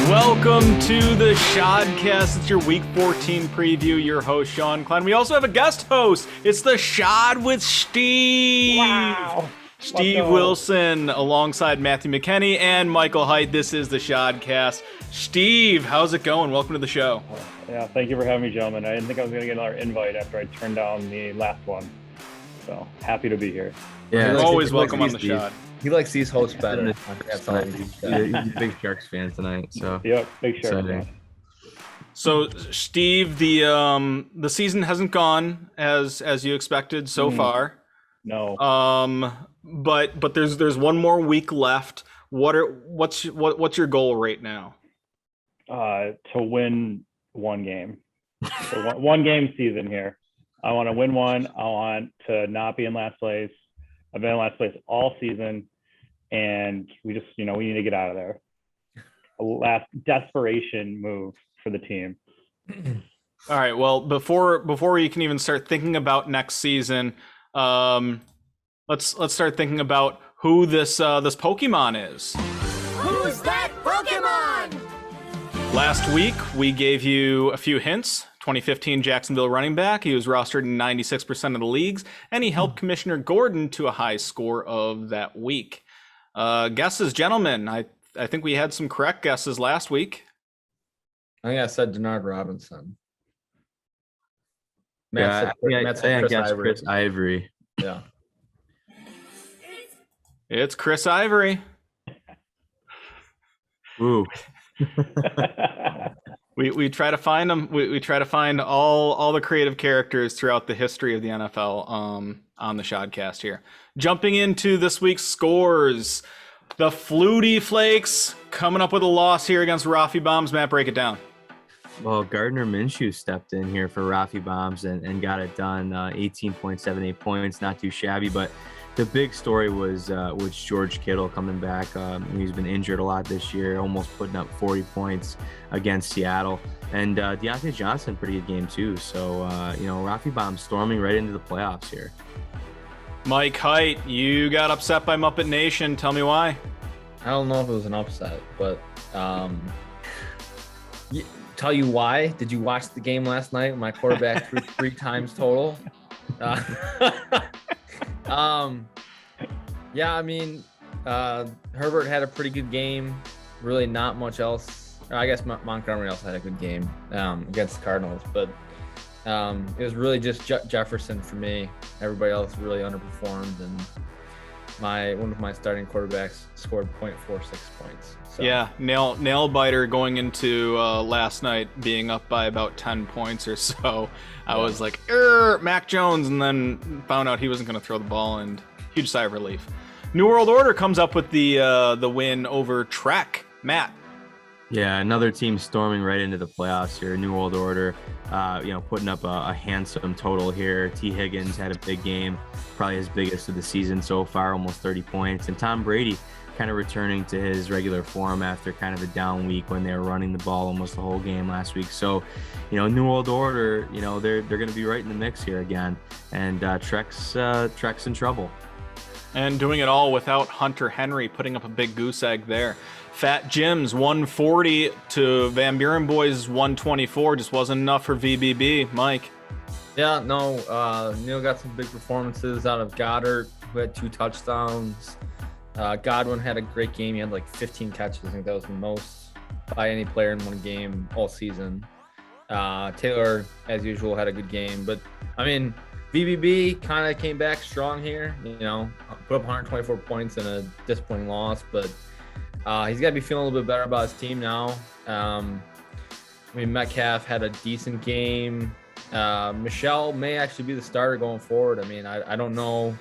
Welcome to the SHODcast. It's your Week 14 preview. Your host, Sean Klein. We also have a guest host. It's the SHOD with Steve. Wow. Steve Wilson alongside Matthew McKenney and Michael Height. This is the SHODcast. Steve, how's it going? Welcome to the show. Yeah, thank you for having me, gentlemen. I didn't think I was going to get another invite after I turned down the last one. So happy to be here. Yeah, always welcome on the SHOD. He likes these hosts better. That's all. He's a big Sharks fan tonight. So Yep, big Sharks fan. So, Steve, the season hasn't gone as you expected so far. No. But there's one more week left. What's your goal right now? To win one game. So one game season here. I want to win one. I want to not be in last place. I've been in last place all season, and we just, we need to get out of there. A last desperation move for the team. All right. Well, before you can even start thinking about next season, let's start thinking about who this Pokemon is. Who's that Pokemon? Last week we gave you a few hints. 2015 Jacksonville running back. He was rostered in 96% of the leagues, and he helped Commissioner Gordon to a high score of that week. Guesses, gentlemen. I think we had some correct guesses last week. I think I said Denard Robinson. I guess Chris Ivory. Yeah. It's Chris Ivory. Ooh. We try to find them. We try to find all the creative characters throughout the history of the NFL on the SHODcast here. Jumping into this week's scores, the Flutie Flakes coming up with a loss here against Rafi Bombs. Matt, break it down. Well, Gardner Minshew stepped in here for Rafi Bombs and got it done. 18.78 points, not too shabby, but the big story was George Kittle coming back. He's been injured a lot this year, almost putting up 40 points against Seattle. And Deontay Johnson, pretty good game too. So, Rafi Bomb storming right into the playoffs here. Mike Height, you got upset by Muppet Nation. Tell me why. I don't know if it was an upset, but tell you why. Did you watch the game last night when my quarterback threw 3 times total? Herbert had a pretty good game. Really not much else. I guess Montgomery also had a good game against the Cardinals, but it was really just Jefferson for me. Everybody else really underperformed, and one of my starting quarterbacks scored 0.46 points. So. Yeah, nail biter going into last night, being up by about 10 points or so. I was like, Mac Jones, and then found out he wasn't going to throw the ball, and huge sigh of relief. New World Order comes up with the win over Trek. Matt. Yeah, another team storming right into the playoffs here. New World Order, putting up a handsome total here. T. Higgins had a big game, probably his biggest of the season so far, almost 30 points. And Tom Brady kind of returning to his regular form after kind of a down week when they were running the ball almost the whole game last week. So, New World Order, they're going to be right in the mix here again. And Trek's in trouble. And doing it all without Hunter Henry, putting up a big goose egg there. Fat Jim's 140 to Van Buren Boys 124. Just wasn't enough for VBB. Mike. Yeah, no, Neil got some big performances out of Goddard, who had 2 touchdowns. Godwin had a great game. He had like 15 catches. I think that was the most by any player in one game all season. Taylor, as usual, had a good game. But, VBB kind of came back strong here. Put up 124 points in a disappointing loss. But he's got to be feeling a little bit better about his team now. Metcalf had a decent game. Michelle may actually be the starter going forward. I don't know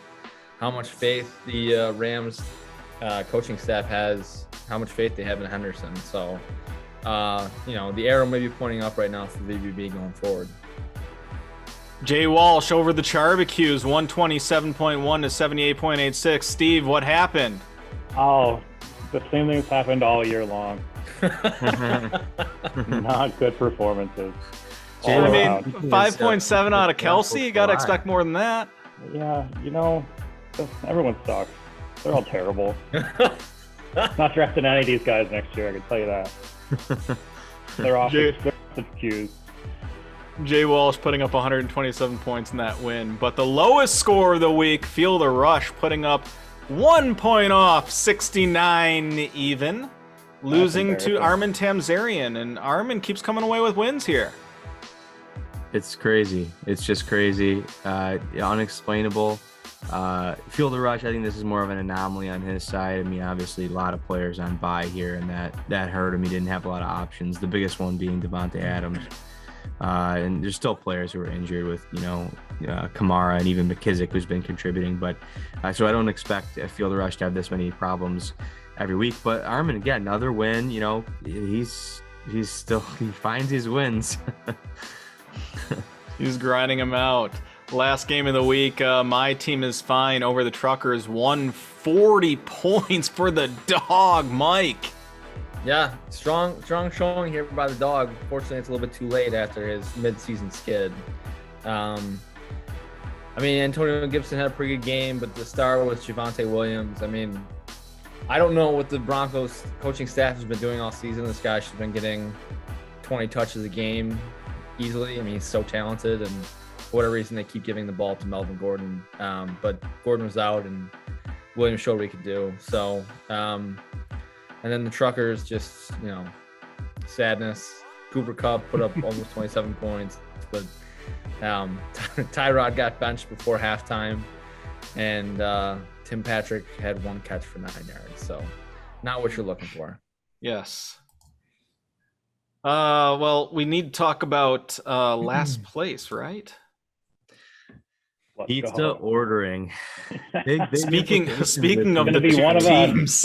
how much faith the Rams coaching staff has, how much faith they have in Henderson. So, the arrow may be pointing up right now for VBB going forward. Jay Walsh over the Charbeques, 127.1 to 78.86. Steve, what happened? Oh, the same thing that's happened all year long. Not good performances. 5.7 out of Kelsey. You got to expect more than that. Yeah, everyone sucks. They're all terrible. Not drafting any of these guys next year, I can tell you that. They're offensive cues. Jay Walsh putting up 127 points in that win. But the lowest score of the week, Feel the Rush putting up 1 point off, 69 even, losing to Armin Tamzarian. And Armin keeps coming away with wins here. It's crazy. It's just crazy. Unexplainable. Feel the Rush, I think this is more of an anomaly on his side. I mean, obviously a lot of players on bye here, and that hurt him. He didn't have a lot of options, the biggest one being Devontae Adams. And there's still players who are injured with, Kamara and even McKissick, who's been contributing. But so I don't expect Feel the Rush to have this many problems every week. But Armin, again, another win. He finds his wins. He's grinding them out. Last game of the week, my team is fine over the Truckers. 140 points for the dog, Mike. Yeah, strong showing here by the dog. Fortunately, it's a little bit too late after his mid-season skid. Antonio Gibson had a pretty good game, but the star was Javonte Williams. I don't know what the Broncos coaching staff has been doing all season. This guy should have been getting 20 touches a game easily. He's so talented, and for whatever reason, they keep giving the ball to Melvin Gordon. But Gordon was out, and Williams showed what he could do. So, and then the Truckers, just, sadness. Cooper Kupp put up almost 27 points, but Tyrod got benched before halftime, and Tim Patrick had 1 catch for 9 yards. So, not what you're looking for. Yes. Well, we need to talk about last place, right? Pizza ordering. Speaking of the two teams,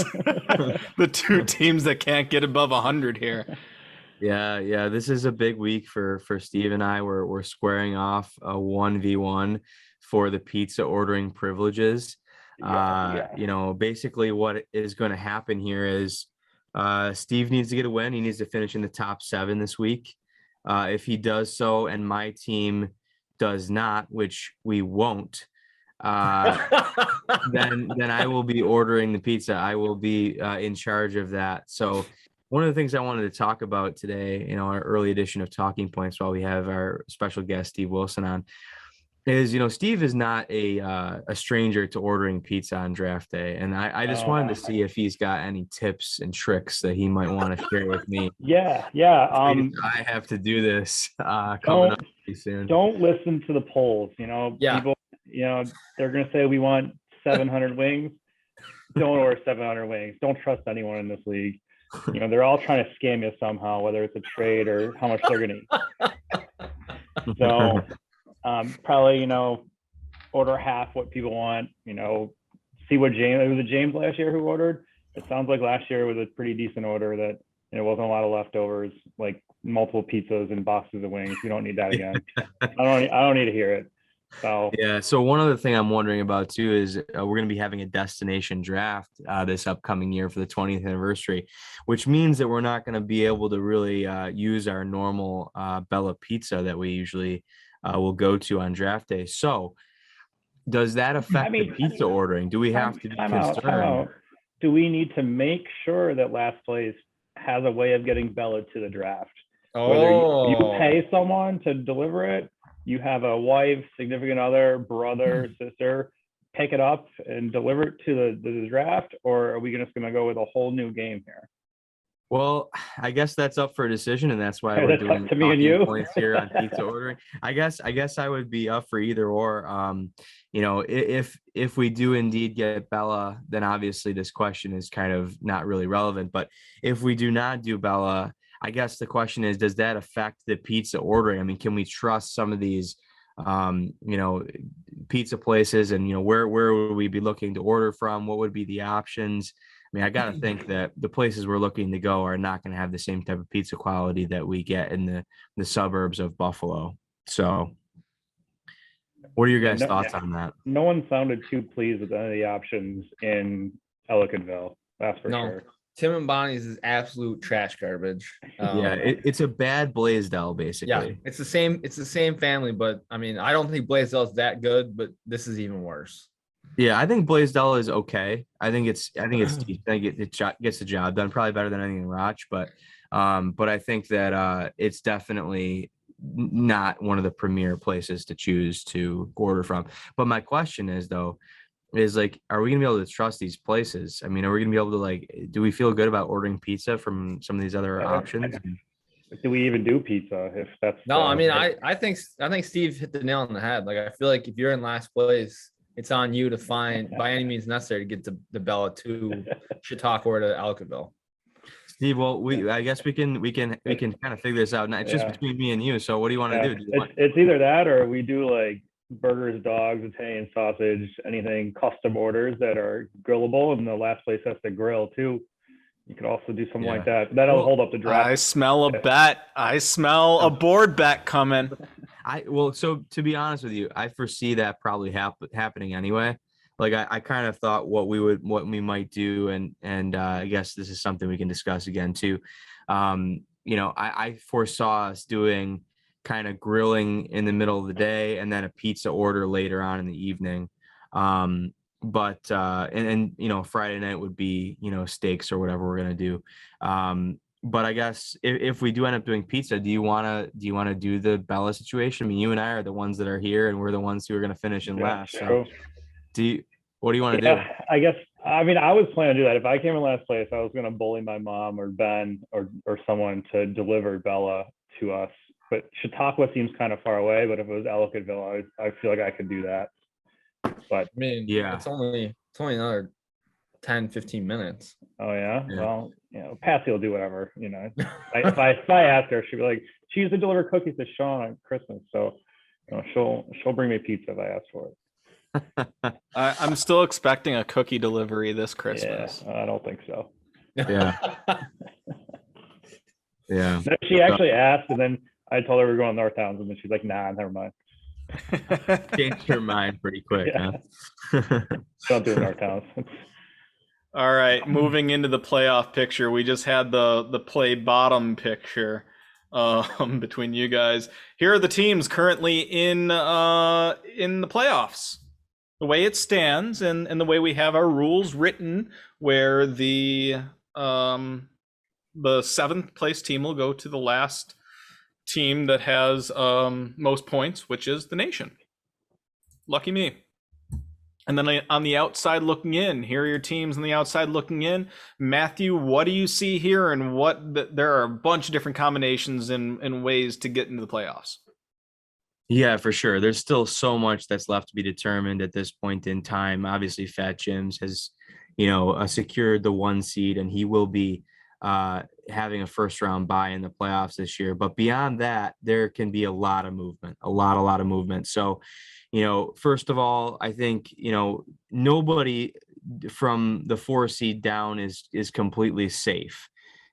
the two teams that can't get above 100 here. Yeah. This is a big week for Steve and I. We're squaring off a 1v1 for the pizza ordering privileges. Basically what is going to happen here is Steve needs to get a win. He needs to finish in the top 7 this week. If he does so, and my team does not, which we won't, then I will be ordering the pizza. I will be in charge of that. So one of the things I wanted to talk about today, our early edition of Talking Points, while we have our special guest Steve Wilson on, is Steve is not a stranger to ordering pizza on draft day, and I just wanted to see if he's got any tips and tricks that he might want to share with me. Yeah. I have to do this coming up pretty soon. Don't listen to the polls. People, they're gonna say we want 700 wings. Don't order 700 wings. Don't trust anyone in this league. They're all trying to scam you somehow, whether it's a trade or how much they're gonna eat. So. Probably, order half what people want, see what it was James last year who ordered. It sounds like last year was a pretty decent order, that there wasn't a lot of leftovers, like multiple pizzas and boxes of wings. You don't need that again. I don't need to hear it. So yeah. So one other thing I'm wondering about too is we're going to be having a destination draft this upcoming year for the 20th anniversary, which means that we're not going to be able to really use our normal Bella pizza that we usually will go to on draft day. So does that affect the pizza ordering? Do we have to be concerned? Do we need to make sure that last place has a way of getting Bella to the draft? Whether you pay someone to deliver it, you have a wife, significant other, brother, sister, pick it up and deliver it to the draft, or are we just going to go with a whole new game here? Well, I guess that's up for a decision, and that's why we're doing to me and you points here on pizza ordering. I guess I would be up for either or. If we do indeed get Bella, then obviously this question is kind of not really relevant. But if we do not do Bella, I guess the question is, does that affect the pizza ordering? Can we trust some of these, pizza places, and where would we be looking to order from? What would be the options? I got to think that the places we're looking to go are not going to have the same type of pizza quality that we get in the suburbs of Buffalo. So what are your guys' thoughts on that? No one sounded too pleased with any of the options in Ellicottville. That's for sure. Tim and Bonnie's is absolute trash garbage. It's a bad Blaisdell, basically. Yeah, it's the same family, but I don't think Blaisdell's that good, but this is even worse. Yeah, I think Blaisdell is okay. I think it's decent. I think it gets the job done, probably better than anything in Roch, but I think that it's definitely not one of the premier places to choose to order from. But my question is though, is like, are we gonna be able to trust these places? I mean, are we gonna be able to like, do we feel good about ordering pizza from some of these other options? Do we even do pizza if that's No, I mean, I think Steve hit the nail on the head. Like, I feel like if you're in last place, it's on you to find by any means necessary to get to the Bella to Chautauqua or to Alcaville. Steve, well, I guess we can kind of figure this out. Now, it's just Yeah. between me and you. So what do you want to Yeah, do? Do you want, it's either that or we do like burgers, dogs, Italian sausage, anything custom orders that are grillable, and the last place has to grill too. You could also do something like that. That'll Well, hold up the draft. I smell a bet. I smell a board bet coming. So to be honest with you, I foresee that probably happening anyway. Like I kind of thought what we might do, and I guess this is something we can discuss again too. I foresaw us doing kind of grilling in the middle of the day and then a pizza order later on in the evening. But Friday night would be steaks or whatever we're gonna do. But I guess if we do end up doing pizza, do you wanna do the Bella situation? I mean, you and I are the ones that are here, and we're the ones who are gonna finish in last. So what do you want to do? Yeah, I guess. I mean, I was planning to do that. If I came in last place, I was going to bully my mom or Ben or someone to deliver Bella to us. But Chautauqua seems kind of far away. But if it was Ellicottville, I feel like I could do that. But I mean, Yeah. it's only another 10, 15 minutes. oh yeah, Yeah. well, Patsy will do whatever. If I ask her, she'll be like, she used to deliver cookies to Sean on Christmas, so she'll bring me pizza if I ask for it. I'm still expecting a cookie delivery this Christmas. Yeah, I don't think so. Yeah. Yeah. No, she actually asked, and then I told her we we're going to North Towns, and then she's like, "Nah, never mind. Changed your mind pretty quick, Yeah. huh? Don't do North Towns." All right, moving into the playoff picture, we just had the play bottom picture between you guys. Here are the teams currently in the playoffs. The way it stands, and the way we have our rules written, where the seventh place team will go to the last team that has most points, which is the Nation. Lucky me. And then on the outside looking in, here are your teams on the outside looking in. Matthew, what do you see here? And there are a bunch of different combinations and ways to get into the playoffs. Yeah, for sure. There's still so much that's left to be determined at this point in time. Obviously, Fat Jim's has, secured the 1 seed, and he will be having a first round bye in the playoffs this year. But beyond that, there can be a lot of movement, a lot of movement. So, first of all, I think, nobody from the 4 seed down is completely safe.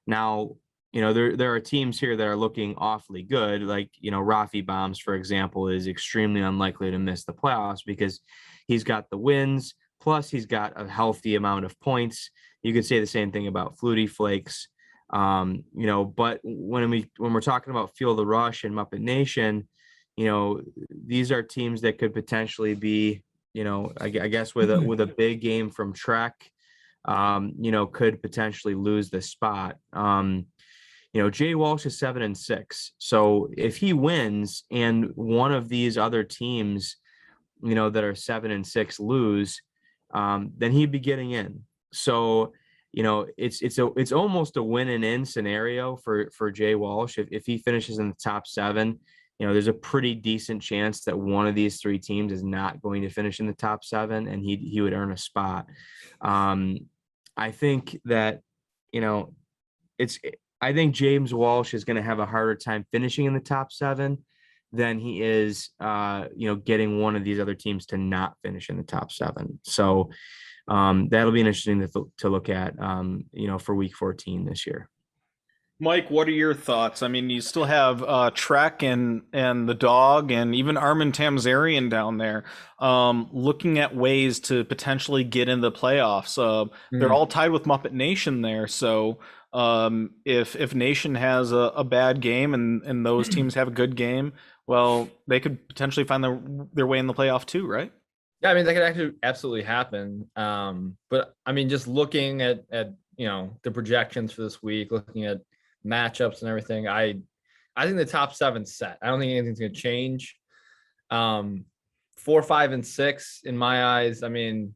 Now, there are teams here that are looking awfully good. Like, Rafi Bombs, for example, is extremely unlikely to miss the playoffs because he's got the wins, plus he's got a healthy amount of points. You could say the same thing about Flutie Flakes. But when we're talking about Feel the Rush and Muppet Nation, these are teams that could potentially be, I guess with a big game from Trek, could potentially lose the spot. Jay Walsh is 7-6. So if he wins and one of these other teams, that are 7-6 lose, then he'd be getting in. So, it's almost a win and in scenario for Jay Walsh. If he finishes in the top 7, there's a pretty decent chance that one of these 3 teams is not going to finish in the top 7 and he would earn a spot. I think that, I think James Walsh is going to have a harder time finishing in the top 7 than he is, getting one of these other teams to not finish in the top 7. So that'll be interesting to look at, for week 14 this year. Mike, what are your thoughts? I mean, you still have Trek and the dog and even Armin Tamzarian down there looking at ways to potentially get in the playoffs. They're all tied with Muppet Nation there. So if Nation has a bad game and those teams have a good game, well, they could potentially find their way in the playoff too, right? Yeah, I mean that could actually absolutely happen. But I mean, just looking at the projections for this week, looking at matchups and everything, I think the top 7's set. I don't think anything's going to change. 4, 5, and 6 in my eyes. I mean,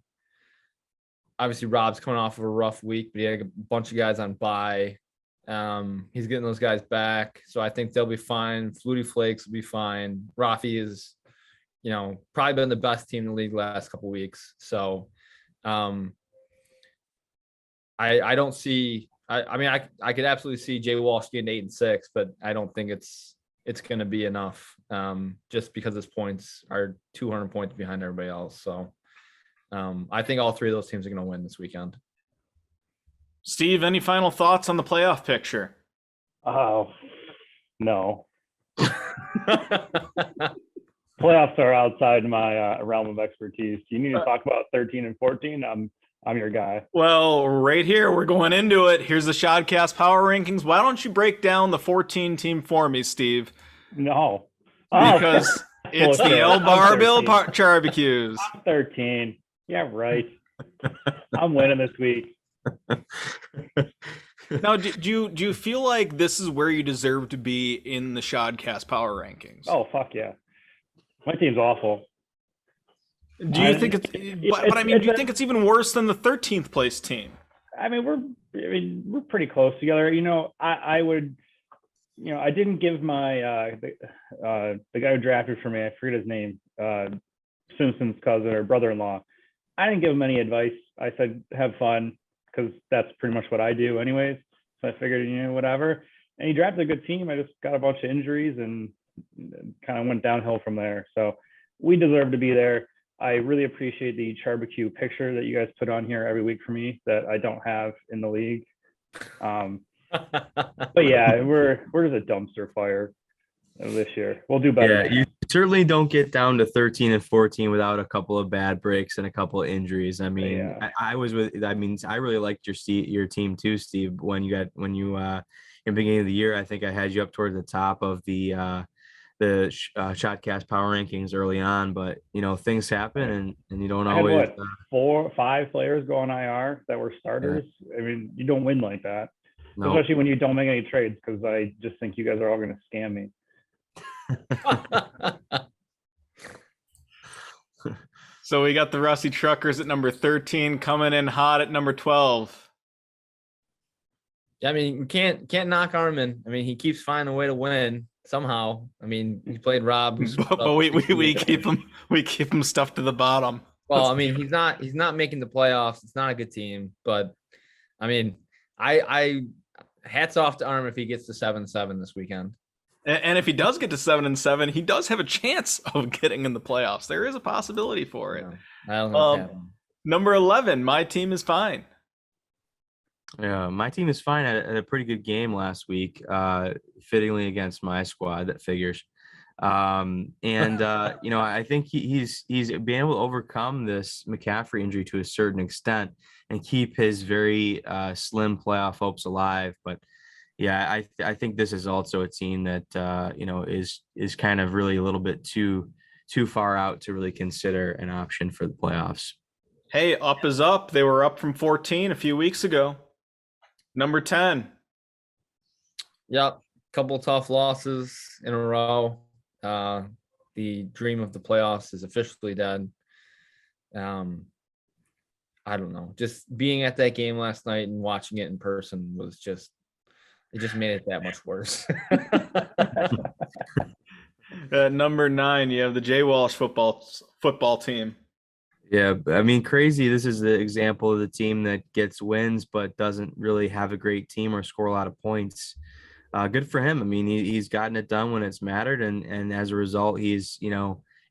obviously Rob's coming off of a rough week, but he had a bunch of guys on bye. He's getting those guys back, so I think they'll be fine. Flutie Flakes will be fine. Rafi is, probably been the best team in the league last couple weeks. So, I don't see. I mean, I could absolutely see Jay Walsh getting 8 and 6, but I don't think it's going to be enough. Just because his points are 200 points behind everybody else. So, I think all 3 of those teams are going to win this weekend. Steve, any final thoughts on the playoff picture? Oh, no. Playoffs are outside my realm of expertise. You need to talk about 13 and 14. I'm your guy. Well, right here, we're going into it. Here's the SHODcast power rankings. Why don't you break down the 14 team for me, Steve? No. Because it's the Bar Bill Charbeques. I'm 13. Yeah, right. I'm winning this week. Now, do you feel like this is where you deserve to be in the SHODcast power rankings? Oh, fuck yeah. My team's awful. Do you think it's? But I mean, do you think it's even worse than the 13th place team? I mean, we're pretty close together. I would. I didn't give my the guy who drafted for me. I forget his name. Simpson's cousin or brother-in-law. I didn't give him any advice. I said, have fun, because that's pretty much what I do anyways. So I figured, whatever. And he drafted a good team. I just got a bunch of injuries and kind of went downhill from there. So we deserve to be there. I really appreciate the Charbeque picture that you guys put on here every week for me that I don't have in the league. But yeah, we're just a dumpster fire this year. We'll do better. Yeah, you certainly don't get down to 13 and 14 without a couple of bad breaks and a couple of injuries. I mean, yeah. I really liked your team too, Steve. When you in the beginning of the year, I think I had you up toward the top of the SHODcast power rankings early on, but things happen and you don't always. 4 or 5 players go on IR that were starters. Yeah. I mean, you don't win like that, especially when you don't make any trades. Because I just think you guys are all going to scam me. So we got the Rusty Truckers at number 13 coming in hot at number 12. Yeah, I mean, you can't knock Armin. I mean, he keeps finding a way to win somehow. I mean, he played Rob, but we keep him stuffed to the bottom. Well, I mean, he's not making the playoffs. It's not a good team, but I mean, I hats off to Armin if he gets to 7-7 this weekend. And if he does get to 7-7, he does have a chance of getting in the playoffs. There is a possibility for it. I don't know. Number 11, my team is fine. Yeah, my team is fine. I had a pretty good game last week, fittingly against my squad. That figures. I think he's been able to overcome this McCaffrey injury to a certain extent and keep his very slim playoff hopes alive. But yeah, I think this is also a team that is kind of really a little bit too far out to really consider an option for the playoffs. Hey, up is up. They were up from 14 a few weeks ago. Number 10. Yep, couple tough losses in a row. The dream of the playoffs is officially dead. I don't know. Just being at that game last night and watching it in person was just made it that much worse. At number 9, you have the Jay Walsh football team. Yeah, I mean, crazy. This is the example of the team that gets wins but doesn't really have a great team or score a lot of points. Good for him. I mean, he's gotten it done when it's mattered, and as a result, he's in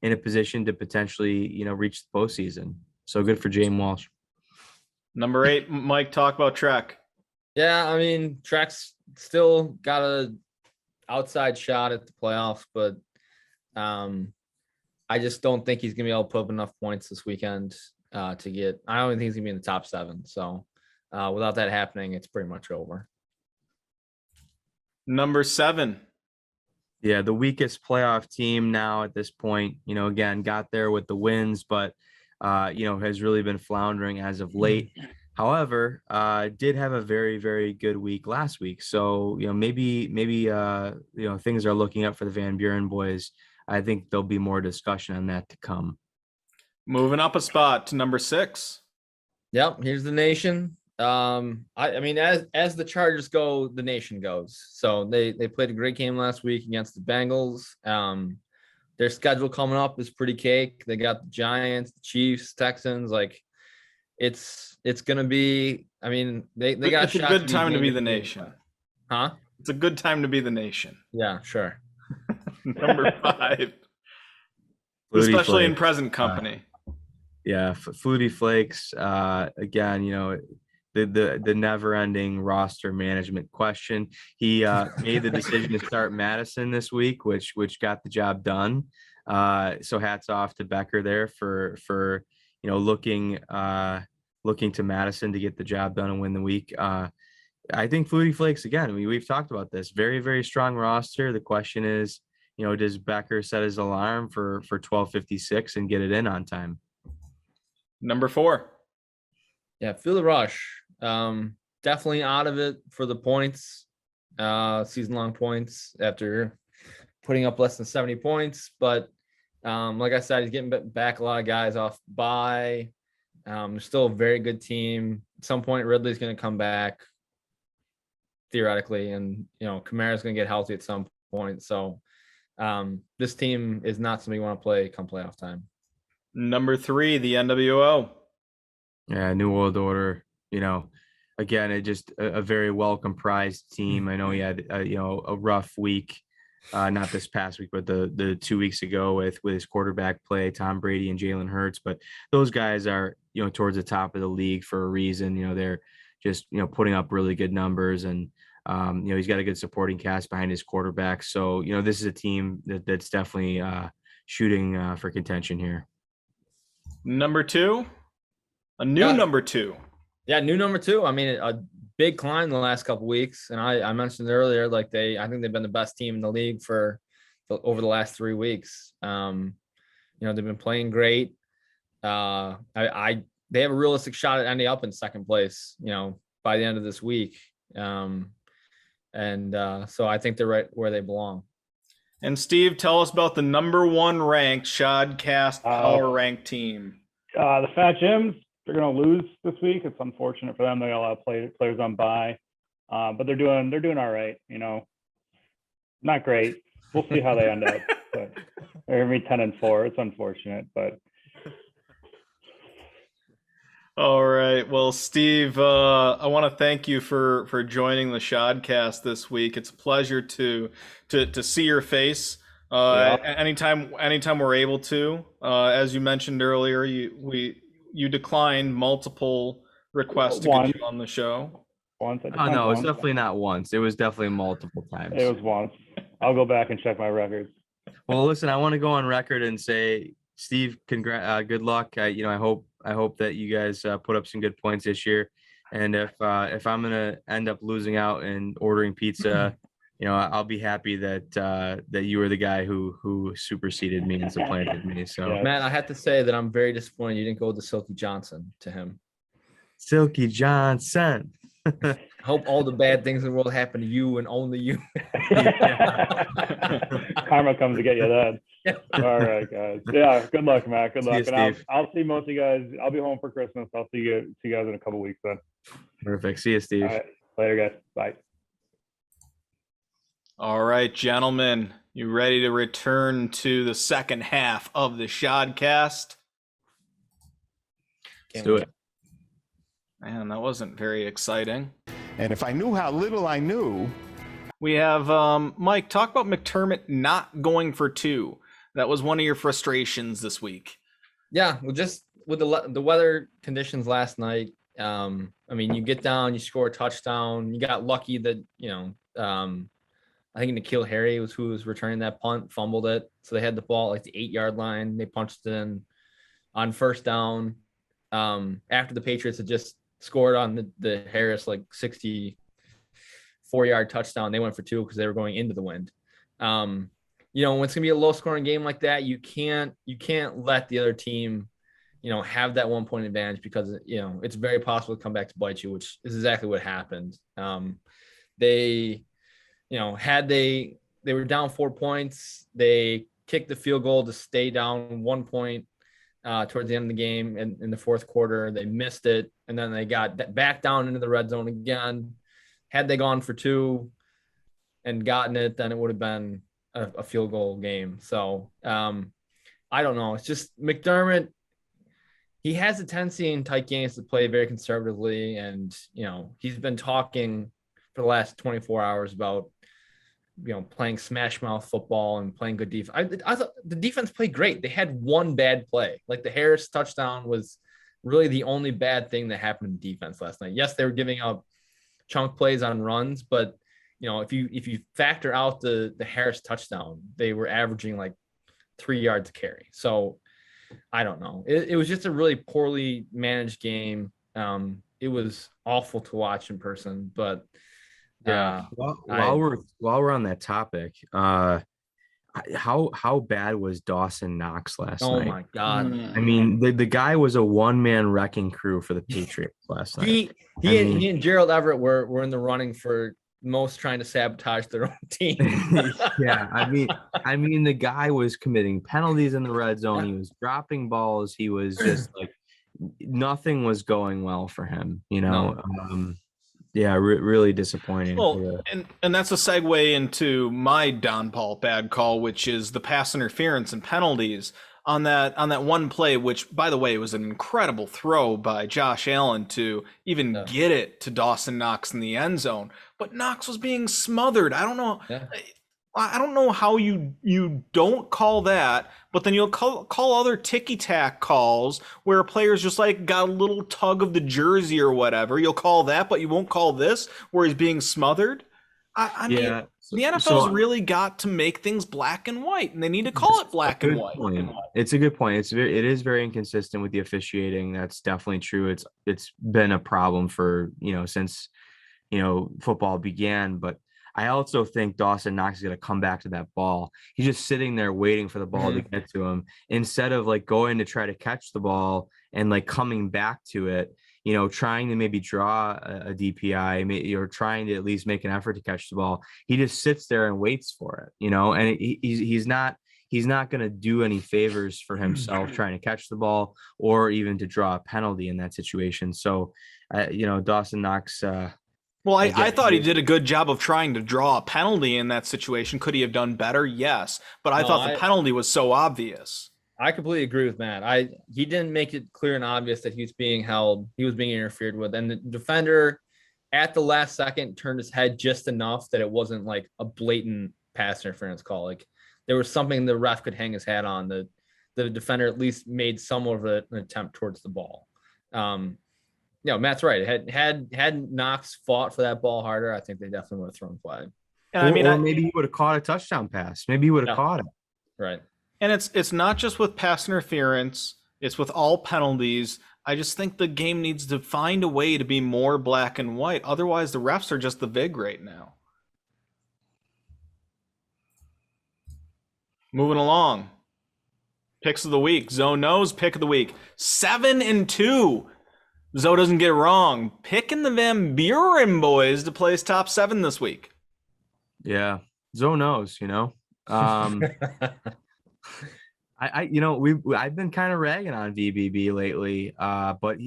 a position to potentially reach the postseason. So good for James Walsh. Number 8, Mike, talk about Trek. Yeah, I mean, Trek's still got a outside shot at the playoffs, but I just don't think he's gonna be able to put up enough points this weekend to get. I don't even think he's gonna be in the top 7. So without that happening, it's pretty much over. Number 7. Yeah, the weakest playoff team now at this point. Again, got there with the wins, but has really been floundering as of late. However, did have a very, very good week last week. So, maybe things are looking up for the Van Buren boys. I think there'll be more discussion on that to come. Moving up a spot to number 6. Yep, here's the nation. I mean, as the Chargers go, the nation goes. So they played a great game last week against the Bengals. Their schedule coming up is pretty cake. They got the Giants, the Chiefs, Texans. Like, it's gonna be. I mean, they got. It's a good time to be the nation. Huh? It's a good time to be the nation. Yeah, sure. Number 5, Flutie especially in Flakes. present company. Flutie Flakes. Again, the never-ending roster management question. He made the decision to start Madison this week, which got the job done. So hats off to Becker there for looking to Madison to get the job done and win the week. I think Flutie Flakes, again, we've talked about this, very, very strong roster. The question is, does Becker set his alarm for 12:56 and get it in on time? Number 4. Yeah, feel the rush. Definitely out of it for the points, season-long points after putting up less than 70 points. But like I said, he's getting back a lot of guys off bye. They're still a very good team. At some point, Ridley's going to come back, theoretically, and Kamara's going to get healthy at some point. So this team is not something you want to play come playoff time. Number 3, the NWO. Yeah, New World Order. Again, it just a very well comprised team. I know he had a rough week, not this past week, but the 2 weeks ago with his quarterback play, Tom Brady and Jalen Hurts. But those guys are towards the top of the league for a reason. They're just putting up really good numbers, and he's got a good supporting cast behind his quarterback. So this is a team that's definitely shooting for contention here. Number 2, a new number 2. Yeah, new number 2. I mean, a big climb the last couple of weeks, and I mentioned earlier, like I think they've been the best team in the league for over the last 3 weeks. They've been playing great. They have a realistic shot at ending up in second place, by the end of this week. So I think they're right where they belong. And Steve, tell us about the number 1 ranked SHODcast Power Rank team. The Fat Jims, they're going to lose this week. It's unfortunate for them. They got a lot of players on bye, but they're doing all right. Not great. We'll see how they end up. But they're going to be 10-4. It's unfortunate, but. All right. Well, Steve, I want to thank you for joining the SHODcast this week. It's a pleasure to see your face. Anytime we're able to. As you mentioned earlier, you declined multiple requests to get you on the show. Once. No, it's definitely not once. It was definitely multiple times. It was once. I'll go back and check my records. Well, listen, I want to go on record and say, Steve, good luck. I hope that you guys put up some good points this year. And if I'm gonna end up losing out and ordering pizza, I'll be happy that you were the guy who superseded me and supplanted me. So, Matt, I have to say that I'm very disappointed you didn't go with the Silky Johnson to him. Silky Johnson. I hope all the bad things in the world happen to you and only you. Karma comes to get you then. All right, guys. Yeah, good luck, Matt. Good luck. And I'll see most of you guys. I'll be home for Christmas. I'll see you guys in a couple weeks then. Perfect. See you, Steve. All right. Later, guys. Bye. All right, gentlemen, you ready to return to the second half of the SHODcast? Let's do it. Man, that wasn't very exciting. And if I knew how little I knew. We have Mike, talk about McDermott not going for 2. That was one of your frustrations this week. Yeah, well, just with the weather conditions last night. I mean, you get down, you score a touchdown. You got lucky that I think N'Keal Harry was who was returning that punt, fumbled it, so they had the ball at like the 8-yard line. They punched it in on first down. After the Patriots had just scored on the Harris like 64-yard touchdown, they went for 2 because they were going into the wind. When it's gonna be a low-scoring game like that, you can't let the other team, have that 1 point advantage, because, it's very possible to come back to bite you, which is exactly what happened. They, they were down 4 points. They kicked the field goal to stay down 1 point towards the end of the game. And in the fourth quarter, they missed it. And then they got back down into the red zone again. Had they gone for 2 and gotten it, then it would have been a field goal game. So I don't know. It's just McDermott. He has a tendency in tight games to play very conservatively. And, he's been talking for the last 24 hours about, playing smash mouth football and playing good defense. I thought the defense played great. They had one bad play. Like the Harris touchdown was really the only bad thing that happened in defense last night. Yes, they were giving up chunk plays on runs, but if you factor out the Harris touchdown, they were averaging like 3 yards a carry. So I don't know. It was just a really poorly managed game. It was awful to watch in person, but yeah. While we're on that topic, how bad was Dawson Knox last night? Oh my God! I mean, the guy was a one-man wrecking crew for the Patriots last night. He and Gerald Everett were in the running for most trying to sabotage their own team. Yeah, I mean, the guy was committing penalties in the red zone. He was dropping balls. He was just like nothing was going well for him. No. Yeah, really disappointing. Well, and that's a segue into my Don Paul bad call, which is the pass interference and penalties on that one play, which, by the way, was an incredible throw by Josh Allen to even get it to Dawson Knox in the end zone. But Knox was being smothered. I don't know. Yeah. I don't know how you don't call that, but then you'll call other ticky-tack calls where a player's just like got a little tug of the jersey or whatever. You'll call that, but you won't call this where he's being smothered. I mean, the NFL's really got to make things black and white, and they need to call it black and white. It's a good point. It is very inconsistent with the officiating. That's definitely true. It's been a problem for since football began, but I also think Dawson Knox is going to come back to that ball. He's just sitting there waiting for the ball to get to him instead of like going to try to catch the ball and like coming back to it, trying to maybe draw a DPI or trying to at least make an effort to catch the ball. He just sits there and waits for it, and he's not going to do any favors for himself trying to catch the ball or even to draw a penalty in that situation. So, Dawson Knox, well, I thought he did a good job of trying to draw a penalty in that situation. Could he have done better? Yes. But I thought the penalty was so obvious. I completely agree with Matt. He didn't make it clear and obvious that he was being held. He was being interfered with. And the defender at the last second turned his head just enough that it wasn't like a blatant pass interference call. Like there was something the ref could hang his hat on. The defender at least made some of an attempt towards the ball. Matt's right. Had Knox fought for that ball harder, I think they definitely would have thrown flag. Or maybe he would have caught a touchdown pass. Maybe he would have caught it. Right. And it's not just with pass interference. It's with all penalties. I just think the game needs to find a way to be more black and white. Otherwise, the refs are just the vig right now. Moving along. Picks of the week. Zoe knows pick of the week. 7-2. Zoe doesn't get it wrong. Picking the Van Buren boys to place top 7 this week. Yeah, Zoe knows. I've been kind of ragging on VBB lately, but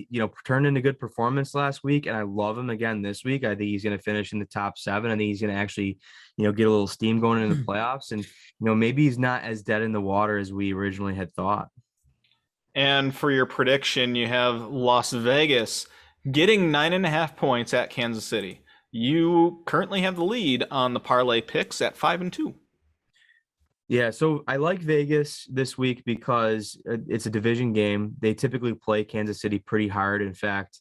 turned in a good performance last week, and I love him again this week. I think he's going to finish in the top 7. I think he's going to actually, get a little steam going into the playoffs, and maybe he's not as dead in the water as we originally had thought. And for your prediction, you have Las Vegas getting 9.5 points at Kansas City. You currently have the lead on the parlay picks at 5-2. Yeah, so I like Vegas this week because it's a division game. They typically play Kansas City pretty hard. In fact,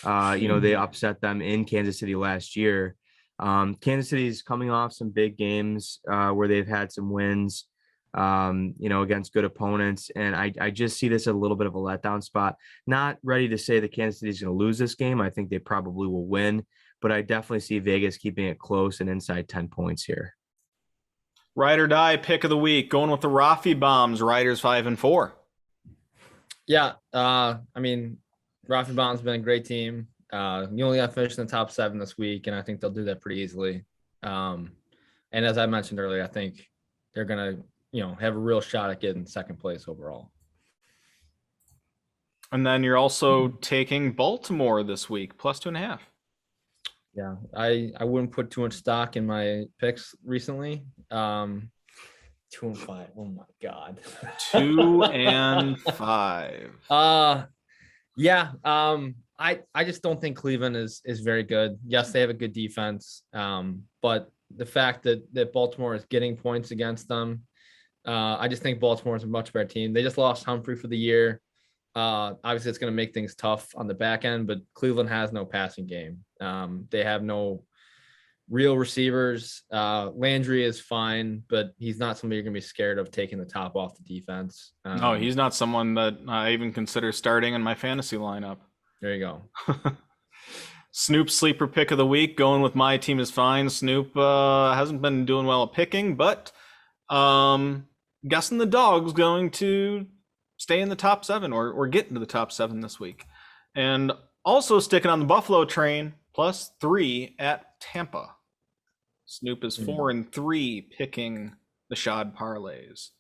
they upset them in Kansas City last year. Kansas City is coming off some big games where they've had some wins. Against good opponents. And I just see this as a little bit of a letdown spot. Not ready to say that Kansas City is going to lose this game. I think they probably will win, but I definitely see Vegas keeping it close and inside 10 points here. Ride or die pick of the week. Going with the Rafi Bombs. Riders 5-4. Yeah. I mean, Rafi Bond's been a great team. You only got finished in the top 7 this week, and I think they'll do that pretty easily. And as I mentioned earlier, I think they're gonna, have a real shot at getting second place overall. And then you're also taking Baltimore this week, plus 2.5. Yeah, I wouldn't put too much stock in my picks recently. 2-5. Oh my god. 2-5. Yeah. I just don't think Cleveland is very good. Yes, they have a good defense. But the fact that Baltimore is getting points against them, I just think Baltimore is a much better team. They just lost Humphrey for the year. Obviously, it's going to make things tough on the back end, but Cleveland has no passing game. They have no real receivers. Landry is fine, but he's not somebody you're going to be scared of taking the top off the defense. No, he's not someone that I even consider starting in my fantasy lineup. There you go. Snoop's sleeper pick of the week, going with my team is fine. Snoop hasn't been doing well at picking, but guessing the dog's going to stay in the top 7 or get into the top 7 this week. And also sticking on the Buffalo train, plus 3 at Tampa. Snoop is 4-3 picking the Shod parlays.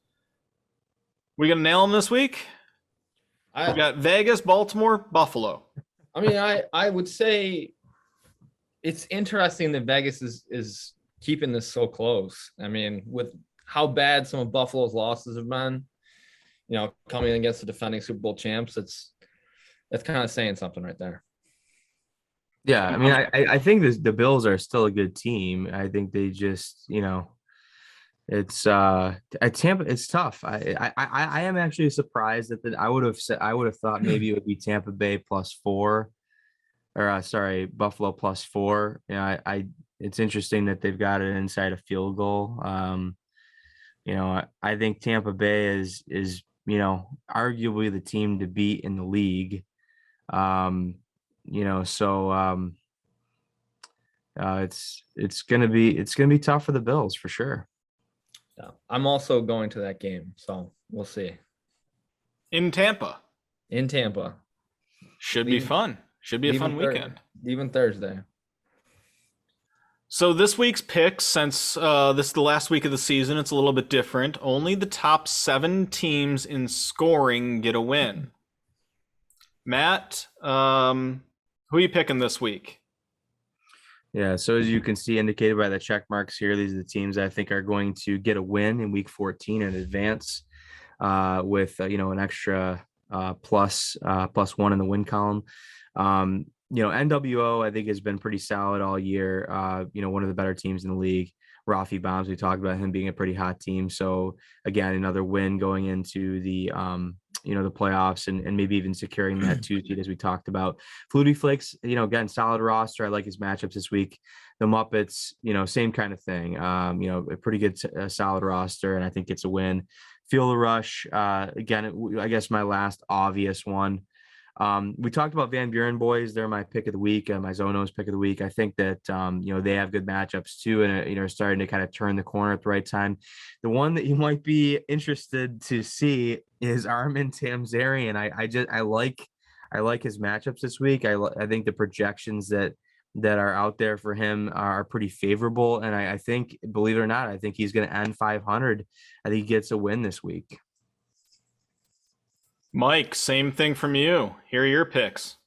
We gonna nail them this week? We got Vegas, Baltimore, Buffalo. I mean, I would say it's interesting that Vegas is keeping this so close. I mean, with how bad some of Buffalo's losses have been, coming against the defending Super Bowl champs, that's kind of saying something right there. Yeah, I mean, I think the Bills are still a good team. I think they just, it's at Tampa. It's tough. I am actually surprised that I would have thought maybe it would be Tampa Bay +4, or Buffalo +4. It's interesting that they've got it inside a field goal. I think Tampa Bay is arguably the team to beat in the league. It's gonna be tough for the Bills for sure. Yeah, I'm also going to that game, so we'll see. In Tampa. Should be fun. Should be a fun weekend. Even Thursday. So this week's picks, since this is the last week of the season, it's a little bit different. Only the top 7 teams in scoring get a win. Matt, who are you picking this week? Yeah, so as you can see indicated by the check marks here, these are the teams I think are going to get a win in week 14 and advance with an extra +1 in the win column. NWO I think has been pretty solid all year. One of the better teams in the league. Rafi Bombs, we talked about him being a pretty hot team. So again, another win going into the the playoffs and maybe even securing that 2 seed as we talked about. Flutie Flakes, again, solid roster. I like his matchups this week. The Muppets, same kind of thing. A pretty good solid roster, and I think it's a win. Feel the Rush, again, I guess my last obvious one. We talked about Van Buren boys. They're my pick of the week, my Zonos pick of the week. I think that, they have good matchups too, and, are starting to kind of turn the corner at the right time. The one that you might be interested to see is Armin Tamzarian. I like his matchups this week. I think the projections that are out there for him are pretty favorable. And I think, believe it or not, I think he's going to end 500. I think he gets a win this week. Mike, same thing from you. Here are your picks.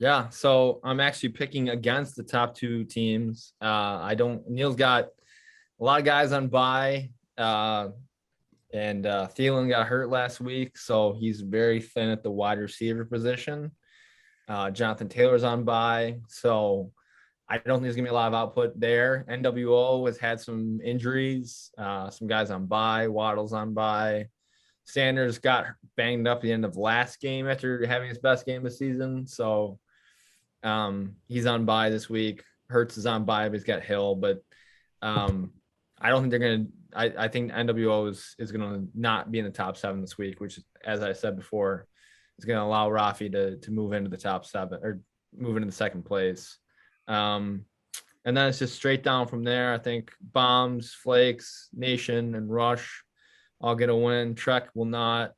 Yeah, so I'm actually picking against the top 2 teams. Neil's got a lot of guys on bye, and Thielen got hurt last week, so he's very thin at the wide receiver position. Jonathan Taylor's on bye, so I don't think there's gonna be a lot of output there. NWO has had some injuries, some guys on bye, Waddle's on bye. Sanders got banged up at the end of last game after having his best game of the season. So he's on bye this week. Hurts is on bye, but he's got Hill. But I don't think they're going to – I think NWO is going to not be in the top 7 this week, which, as I said before, is going to allow Rafi to move into the top 7 or move into the second place. And then it's just straight down from there. I think Bombs, Flakes, Nation, and Rush – I'll get a win. Trek will not.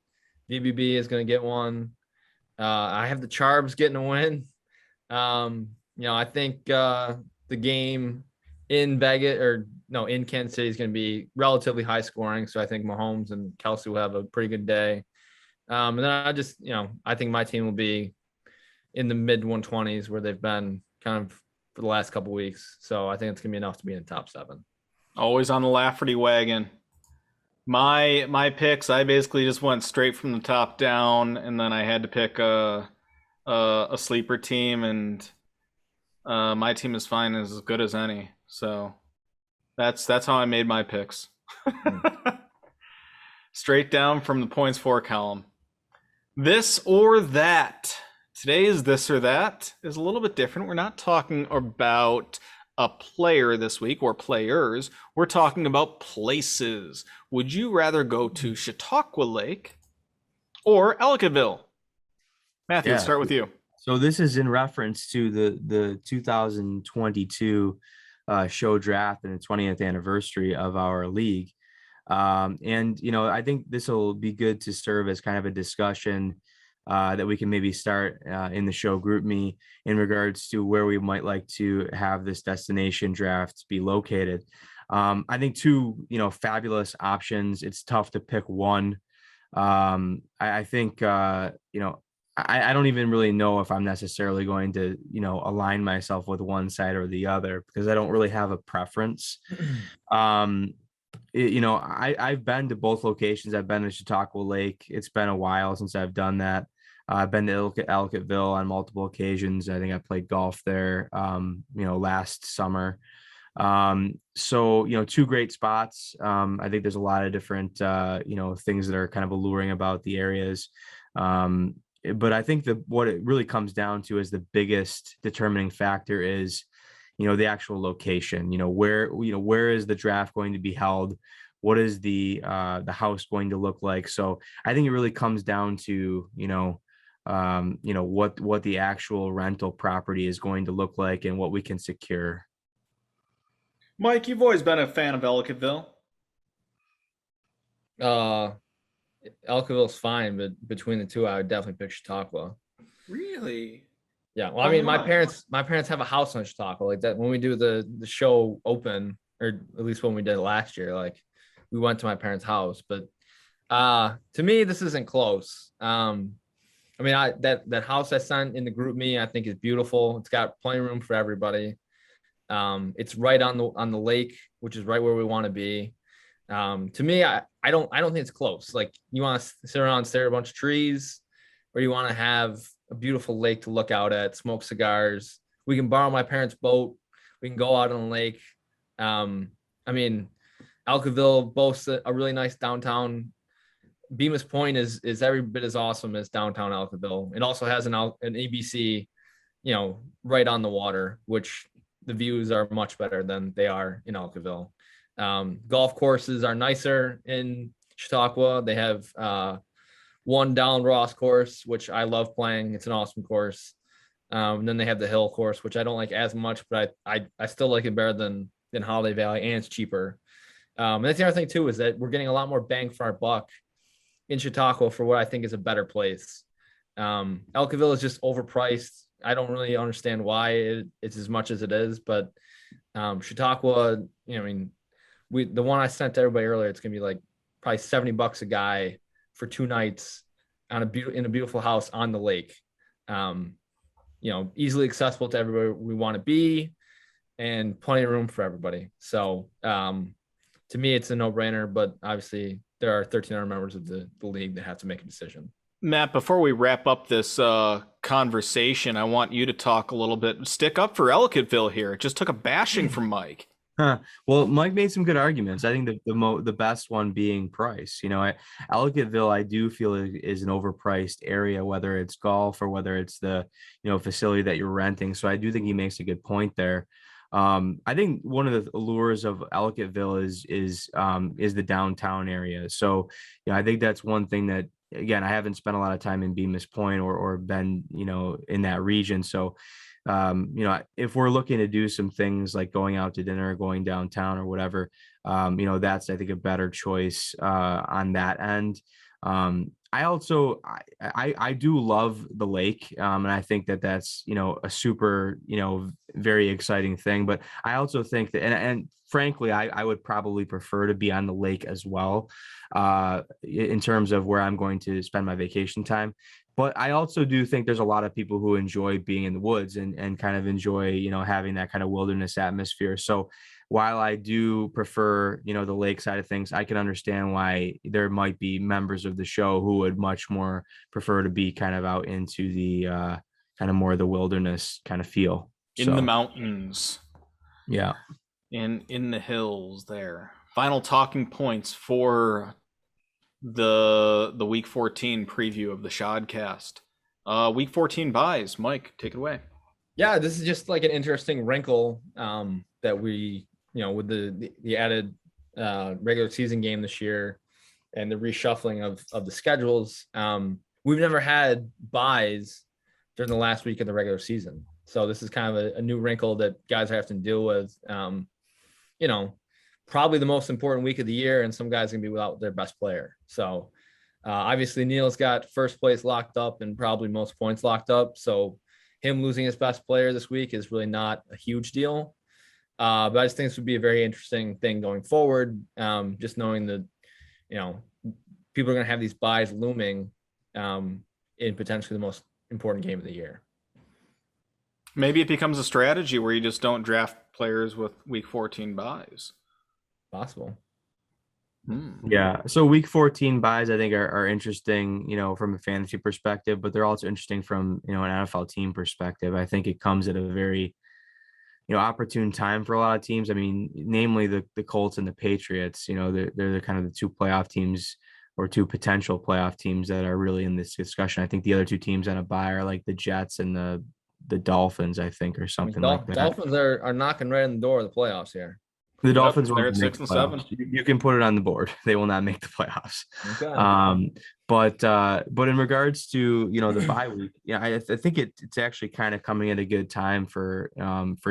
VBB is going to get one. I have the Charbs getting a win. I think the game in Vegas in Kansas City is going to be relatively high scoring. So I think Mahomes and Kelsey will have a pretty good day. And then I think my team will be in the mid 120s where they've been kind of for the last couple of weeks. So I think it's going to be enough to be in the top 7. Always on the Lafferty wagon. My picks, I basically just went straight from the top down, and then I had to pick a sleeper team, and my team is fine, as good as any. So that's how I made my picks. Straight down from the points for column. This or that. Today's this or that is a little bit different. We're not talking about a player this week or players. We're talking about places. Would you rather go to Chautauqua Lake or Ellicottville? Matthew, let's start with you. So this is in reference to the 2022 show draft and the 20th anniversary of our league. And, I think this will be good to serve as kind of a discussion that we can maybe start in the show group me in regards to where we might like to have this destination draft be located. I think 2, fabulous options. It's tough to pick one. I think, I don't even really know if I'm necessarily going to, align myself with one side or the other because I don't really have a preference. I've been to both locations. I've been to Chautauqua Lake. It's been a while since I've done that. I've been to Ellicottville on multiple occasions. I think I played golf there, last summer. So, 2 great spots. I think there's a lot of different, things that are kind of alluring about the areas. But I think what it really comes down to is the biggest determining factor is, the actual location. Where is the draft going to be held? What is the house going to look like? So I think it really comes down to, what the actual rental property is going to look like and what we can secure. Mike, you've always been a fan of Ellicottville. Ellicottville's fine, but between the two, I would definitely pick Chautauqua. Really? Yeah. Well, I mean, my parents have a house on Chautauqua. Like that, when we do the show open, or at least when we did it last year, like we went to my parents' house. But to me, this isn't close. I mean, that house I sent in the group me, I think is beautiful. It's got plenty of room for everybody. It's right on the lake, which is right where we want to be. To me, I don't think it's close. Like, you want to sit around and stare at a bunch of trees, or you want to have a beautiful lake to look out at, smoke cigars. We can borrow my parents' boat. We can go out on the lake. I mean, Ellicottville boasts a really nice downtown. Bemis Point is every bit as awesome as downtown Ellicottville. It also has an ABC, right on the water, which the views are much better than they are in Ellicottville. Golf courses are nicer in Chautauqua. They have one Down Ross course, which I love playing. It's an awesome course. And then they have the Hill course, which I don't like as much, but I still like it better than Holiday Valley, and it's cheaper. And that's the other thing too, is that we're getting a lot more bang for our buck in Chautauqua for what I think is a better place. Ellicottville is just overpriced. I don't really understand why it's as much as it is, but Chautauqua, the one I sent to everybody earlier, it's gonna be like probably $70 a guy for 2 nights in a beautiful house on the lake. Easily accessible to everybody we want to be, and plenty of room for everybody. So to me, it's a no-brainer, but obviously there are 1,300 members of the league that have to make a decision. Matt, before we wrap up this conversation, I want you to talk a little bit. Stick up for Ellicottville here. It just took a bashing from Mike. Well, Mike made some good arguments. I think the best one being price. Ellicottville, I do feel is an overpriced area, whether it's golf or whether it's the facility that you're renting. So I do think he makes a good point there. I think one of the allures of Ellicottville is the downtown area. So I think that's one thing that, again, I haven't spent a lot of time in Bemis Point or been in that region. So if we're looking to do some things like going out to dinner, or going downtown or whatever, that's, I think, a better choice on that end. I also I do love the lake, and I think that that's a super very exciting thing. But I also think that and frankly I would probably prefer to be on the lake as well, in terms of where I'm going to spend my vacation time. But I also do think there's a lot of people who enjoy being in the woods and kind of enjoy having that kind of wilderness atmosphere. So while I do prefer, the lake side of things, I can understand why there might be members of the show who would much more prefer to be kind of out into the kind of more the wilderness kind of feel. In the mountains. Yeah. In the hills there. Final talking points for the week 14 preview of the SHODcast. Week 14 buys. Mike, take it away. Yeah, this is just like an interesting wrinkle that we, with the added regular season game this year and the reshuffling of the schedules. We've never had buys during the last week of the regular season. So this is kind of a new wrinkle that guys are having to deal with. Probably the most important week of the year, and some guys are gonna be without their best player. So obviously Neil's got first place locked up and probably most points locked up. So him losing his best player this week is really not a huge deal. But I just think this would be a very interesting thing going forward. Just knowing that, people are going to have these buys looming in potentially the most important game of the year. Maybe it becomes a strategy where you just don't draft players with week 14 buys. Possible. Yeah. So week 14 buys, I think are interesting, from a fantasy perspective, but they're also interesting from, an NFL team perspective. I think it comes at a very, opportune time for a lot of teams. I mean, namely the Colts and the Patriots, they're the kind of the two playoff teams or two potential playoff teams that are really in this discussion. I think the other two teams on a buy are like the Jets and the Dolphins, I think, or something like that. Dolphins are knocking right on the door of the playoffs here. The Dolphins they're won't at make 6 the and playoffs. 7. You can put it on the board. They will not make the playoffs. Okay. But in regards to the bye week, I think it's actually kind of coming at a good time for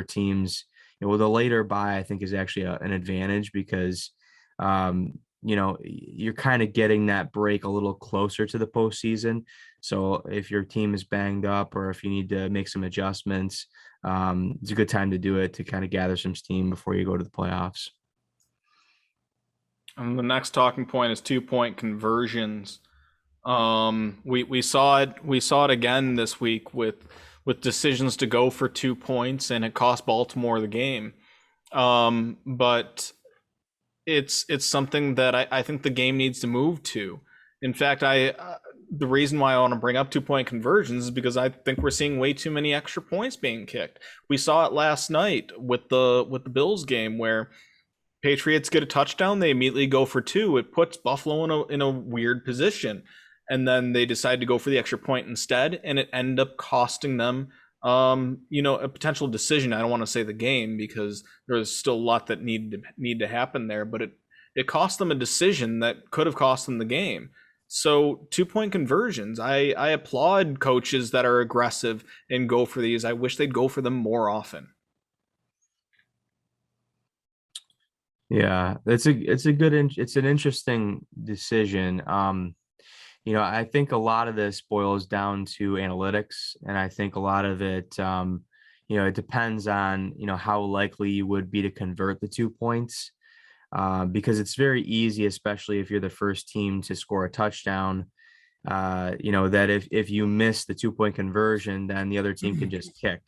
teams. The later bye I think is actually an advantage because you're kind of getting that break a little closer to the postseason. So if your team is banged up or if you need to make some adjustments, it's a good time to do it to kind of gather some steam before you go to the playoffs. And the next talking point is 2-point conversions. We saw it again this week with decisions to go for 2 points, and it cost Baltimore the game. But it's something that I think the game needs to move to. In fact, the reason why I want to bring up 2-point conversions is because I think we're seeing way too many extra points being kicked. We saw it last night with the Bills game where Patriots get a touchdown, they immediately go for 2. It puts Buffalo in a weird position, and then they decide to go for the extra point instead, and it ended up costing them a potential decision. I don't want to say the game because there's still a lot that need to happen there, but it cost them a decision that could have cost them the game. So 2-point conversions, I applaud coaches that are aggressive and go for these. I wish they'd go for them more often. Yeah, it's an interesting decision. I think a lot of this boils down to analytics, and I think a lot of it, it depends on, how likely you would be to convert the 2 points, because it's very easy, especially if you're the first team to score a touchdown, that if you miss the 2-point conversion, then the other team can just kick.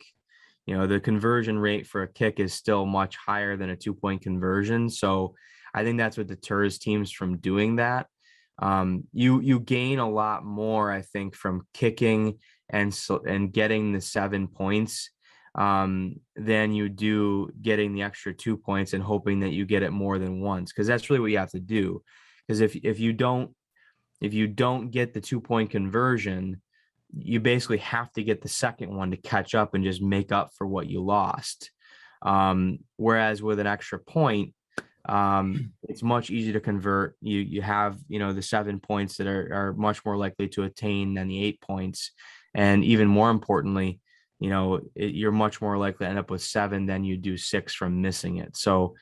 The conversion rate for a kick is still much higher than a 2-point conversion. So I think that's what deters teams from doing that. You gain a lot more, I think, from kicking and getting the 7 points than you do getting the extra 2 points and hoping that you get it more than once. Because that's really what you have to do. Because if you don't get the 2-point conversion, you basically have to get the second one to catch up and just make up for what you lost. Whereas with an extra point, it's much easier to convert. You have, the 7 points that are much more likely to attain than the 8 points. And even more importantly, you're much more likely to end up with 7 than you do 6 from missing it. So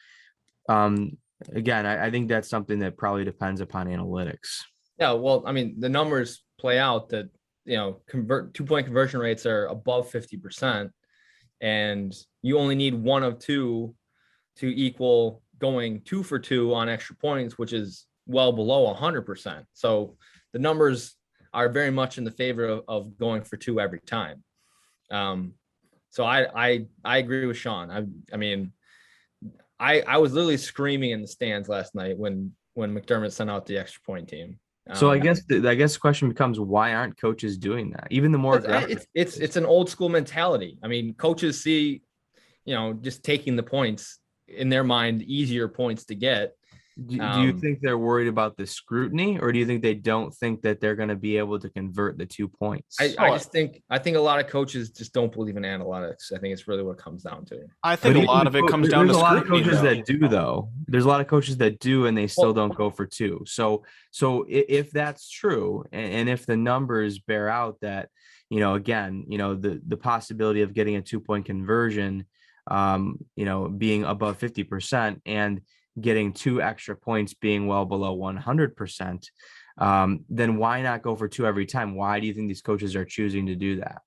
again, I think that's something that probably depends upon analytics. Yeah, well, I mean, the numbers play out that, 2-point conversion rates are above 50%, and you only need one of two to equal going 2 for 2 on extra points, which is well below 100%. So the numbers are very much in the favor of going for 2 every time. So I agree with Sean. I mean, I was literally screaming in the stands last night when McDermott sent out the extra point team. So I guess the question becomes, why aren't coaches doing that? Even the more aggressive. It's an old school mentality. I mean, coaches see, just taking the points in their mind, easier points to get. Do you think they're worried about the scrutiny, or do you think they don't think that they're going to be able to convert the 2 points? I think a lot of coaches just don't believe in analytics. I think it's really what it comes down to. I think a lot of it comes down to scrutiny. There's a lot of coaches that do, though. There's a lot of coaches that do, and they still don't go for 2. So if that's true, and if the numbers bear out that, again, the possibility of getting a 2-point conversion, being above 50%, and getting 2 extra points being well below 100%, then why not go for 2 every time? Why do you think these coaches are choosing to do that?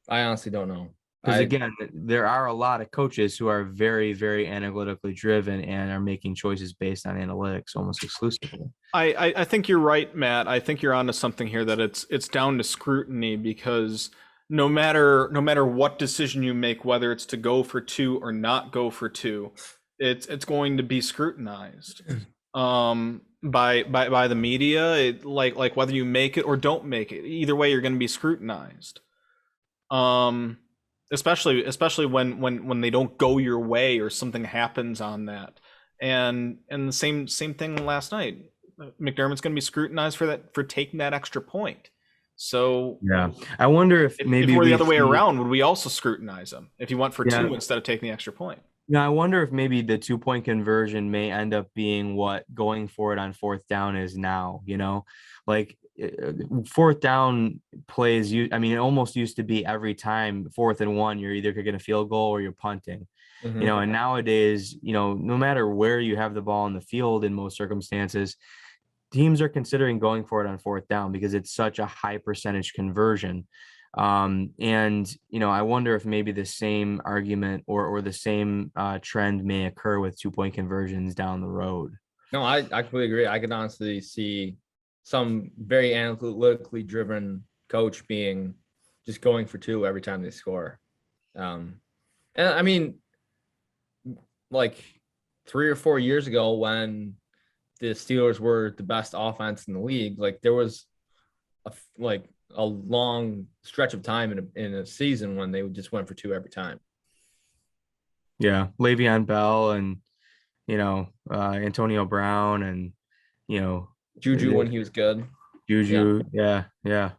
I honestly don't know. Because again, there are a lot of coaches who are very, very analytically driven and are making choices based on analytics almost exclusively. I think you're right, Matt. I think you're onto something here, that it's down to scrutiny, because no matter what decision you make, whether it's to go for 2 or not go for 2, it's going to be scrutinized by the media. Like whether you make it or don't make it, either way you're going to be scrutinized. Especially when they don't go your way or something happens on that. And the same thing last night. McDermott's going to be scrutinized for taking that extra point. So yeah, I wonder if maybe we're the other way around, would we also scrutinize him if he went for 2 instead of taking the extra point? Yeah, I wonder if maybe the 2-point conversion may end up being what going for it on 4th down is now. Like 4th down plays. It almost used to be every time 4th and 1, you're either getting a field goal or you're punting. Mm-hmm. And nowadays, no matter where you have the ball in the field, in most circumstances, teams are considering going for it on 4th down because it's such a high percentage conversion. And I wonder if maybe the same argument or the same trend may occur with 2-point conversions down the road. No, I completely agree. I could honestly see some very analytically driven coach being just going for 2 every time they score. And I mean, like 3 or 4 years ago, when the Steelers were the best offense in the league, like there was a long stretch of time in a season when they just went for 2 every time. Yeah, Le'Veon Bell and Antonio Brown and Juju when he was good. Juju, yeah.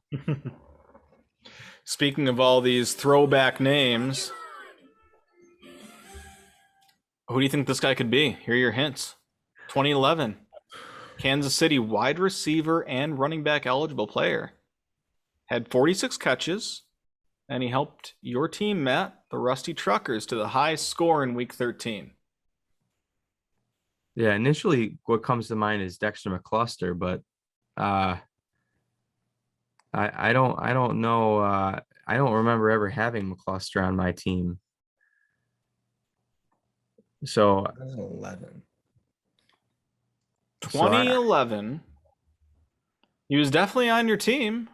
Speaking of all these throwback names, who do you think this guy could be? Here are your hints. 2011, Kansas City wide receiver and running back eligible player. Had 46 catches, and he helped your team, Matt, the Rusty Truckers, to the highest score in Week 13. Yeah, initially what comes to mind is Dexter McCluster, but I don't know. I don't remember ever having McCluster on my team. So 2011. He was definitely on your team.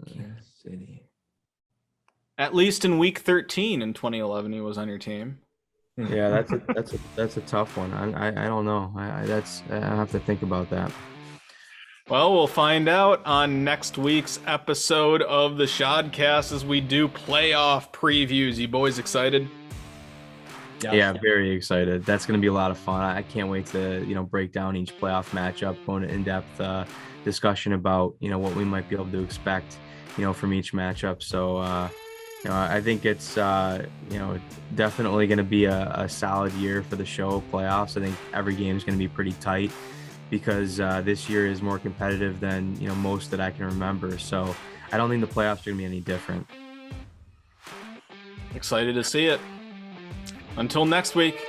Kansas City. At least in Week 13 in 2011, he was on your team. Yeah, that's a tough one. I don't know. I have to think about that. Well, we'll find out on next week's episode of the SHODcast as we do playoff previews. You boys excited? Yeah, very excited. That's going to be a lot of fun. I can't wait to break down each playoff matchup, go into in-depth discussion about what we might be able to expect from each matchup. So I think it's definitely going to be a solid year for the show playoffs. I think every game is going to be pretty tight because this year is more competitive than most that I can remember. So I don't think the playoffs are going to be any different. Excited to see it. Until next week.